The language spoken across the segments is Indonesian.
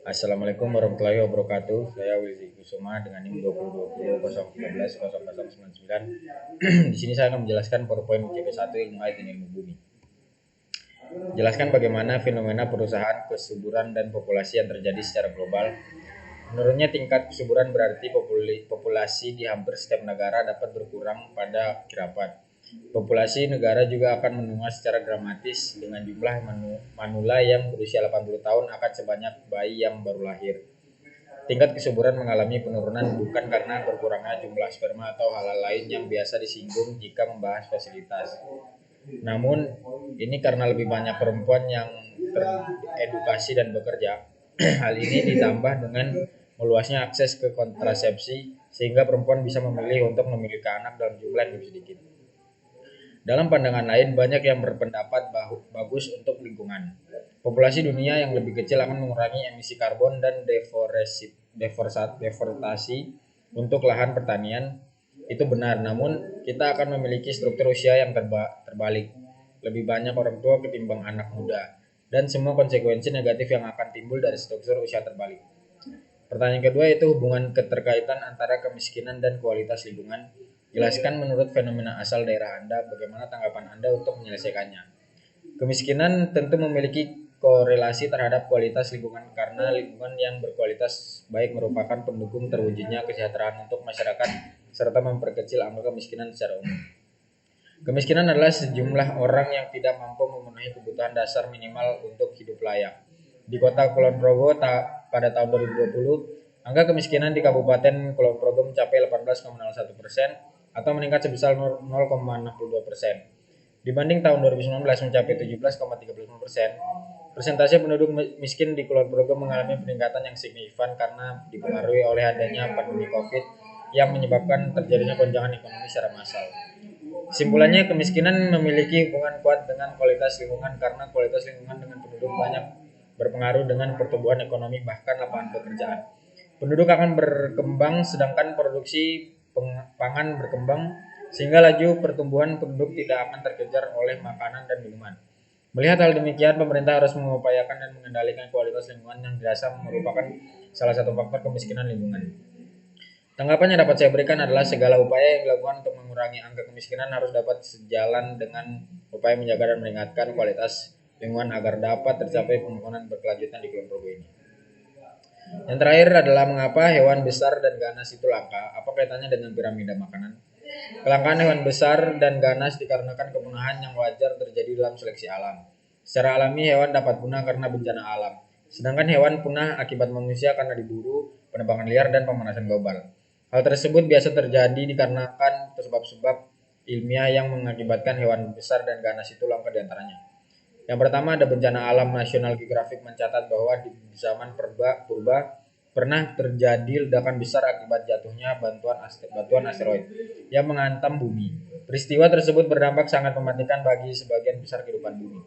Assalamualaikum warahmatullahi wabarakatuh. Saya Wilzy Kusuma dengan NIM 2020 013 0099. Di sini saya akan menjelaskan PowerPoint UCP1 Ilmu Ayat dan Ilmu Bumi. Jelaskan bagaimana fenomena perusahaan, kesuburan, dan populasi yang terjadi secara global. Menurutnya tingkat kesuburan berarti populasi di hampir setiap negara dapat berkurang pada akhir abad. Populasi negara juga akan menua secara dramatis dengan jumlah manula yang berusia 80 tahun akan sebanyak bayi yang baru lahir. Tingkat kesuburan mengalami penurunan bukan karena berkurangnya jumlah sperma atau hal-hal lain yang biasa disinggung jika membahas fasilitas. Namun, ini karena lebih banyak perempuan yang teredukasi dan bekerja. Hal ini ditambah dengan meluasnya akses ke kontrasepsi sehingga perempuan bisa memilih untuk memiliki anak dalam jumlah yang lebih sedikit. Dalam pandangan lain, banyak yang berpendapat bagus untuk lingkungan. Populasi dunia yang lebih kecil akan mengurangi emisi karbon dan deforestasi untuk lahan pertanian. Itu benar, namun kita akan memiliki struktur usia yang terbalik. Lebih banyak orang tua ketimbang anak muda. Dan semua konsekuensi negatif yang akan timbul dari struktur usia terbalik. Pertanyaan kedua yaitu hubungan keterkaitan antara kemiskinan dan kualitas lingkungan. Jelaskan menurut fenomena asal daerah Anda, bagaimana tanggapan Anda untuk menyelesaikannya. Kemiskinan tentu memiliki korelasi terhadap kualitas lingkungan karena lingkungan yang berkualitas baik merupakan pendukung terwujudnya kesejahteraan untuk masyarakat serta memperkecil angka kemiskinan secara umum. Kemiskinan adalah sejumlah orang yang tidak mampu memenuhi kebutuhan dasar minimal untuk hidup layak. Di kota Kulon Progo pada tahun 2020, angka kemiskinan di Kabupaten Kulon Progo mencapai 18,01% atau meningkat sebesar 0,62%. Dibanding tahun 2019 mencapai 17,35%. Persentase penduduk miskin di Kulon Progo mengalami peningkatan yang signifikan karena dipengaruhi oleh adanya pandemi Covid yang menyebabkan terjadinya goncangan ekonomi secara massal. Kesimpulannya, kemiskinan memiliki hubungan kuat dengan kualitas lingkungan karena kualitas lingkungan dengan penduduk banyak berpengaruh dengan pertumbuhan ekonomi bahkan lapangan pekerjaan. Penduduk akan berkembang sedangkan produksi pangan berkembang sehingga laju pertumbuhan penduduk tidak akan terkejar oleh makanan dan minuman. Melihat hal demikian, pemerintah harus mengupayakan dan mengendalikan kualitas lingkungan yang dirasa merupakan salah satu faktor kemiskinan lingkungan. Tanggapan yang dapat saya berikan adalah segala upaya yang dilakukan untuk mengurangi angka kemiskinan harus dapat sejalan dengan upaya menjaga dan meningkatkan kualitas lingkungan agar dapat tercapai pembangunan berkelanjutan di Kulon Progo ini. Yang terakhir adalah mengapa hewan besar dan ganas itu langka? Apa kaitannya dengan piramida makanan? Kelangkaan hewan besar dan ganas dikarenakan kepunahan yang wajar terjadi dalam seleksi alam. Secara alami hewan dapat punah karena bencana alam, sedangkan hewan punah akibat manusia karena diburu, penebangan liar, dan pemanasan global. Hal tersebut biasa terjadi dikarenakan sebab-sebab ilmiah yang mengakibatkan hewan besar dan ganas itu langka diantaranya. Yang pertama ada bencana alam. National Geographic mencatat bahwa di zaman purba pernah terjadi ledakan besar akibat jatuhnya batuan asteroid yang menghantam bumi. Peristiwa tersebut berdampak sangat mematikan bagi sebagian besar kehidupan bumi.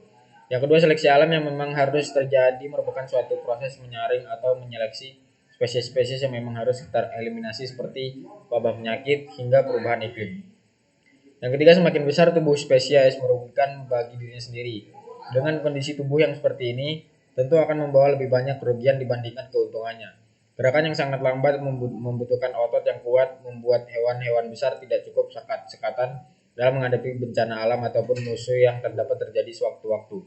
Yang kedua, seleksi alam yang memang harus terjadi merupakan suatu proses menyaring atau menyeleksi spesies-spesies yang memang harus tereliminasi seperti wabah penyakit hingga perubahan iklim. Yang ketiga, semakin besar tubuh spesies merugikan bagi dirinya sendiri. Dengan kondisi tubuh yang seperti ini, tentu akan membawa lebih banyak kerugian dibandingkan keuntungannya. Gerakan yang sangat lambat membutuhkan otot yang kuat, membuat hewan-hewan besar tidak cukup sekatan dalam menghadapi bencana alam ataupun musuh yang terdapat terjadi sewaktu-waktu.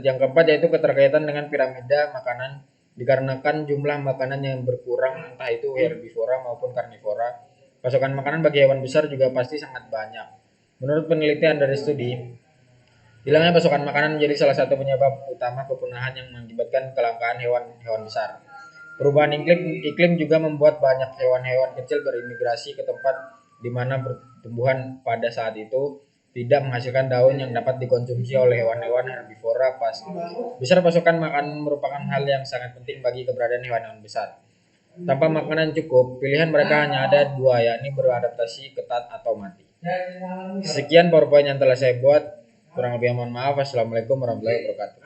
Yang keempat yaitu keterkaitan dengan piramida makanan. Dikarenakan jumlah makanan yang berkurang, entah itu herbivora maupun karnivora, pasokan makanan bagi hewan besar juga pasti sangat banyak. Menurut penelitian dari studi, hilangnya pasokan makanan menjadi salah satu penyebab utama kepunahan yang mengakibatkan kelangkaan hewan besar. Perubahan iklim juga membuat banyak hewan-hewan kecil berimigrasi ke tempat di mana pertumbuhan pada saat itu tidak menghasilkan daun yang dapat dikonsumsi oleh hewan-hewan herbivora. Besar pasokan makanan merupakan hal yang sangat penting bagi keberadaan hewan-hewan besar. Tanpa makanan cukup, pilihan mereka hanya ada dua, yakni beradaptasi ketat atau mati. Sekian PowerPoint yang telah saya buat. Kurang lebih mohon maaf. Assalamualaikum warahmatullahi wabarakatuh.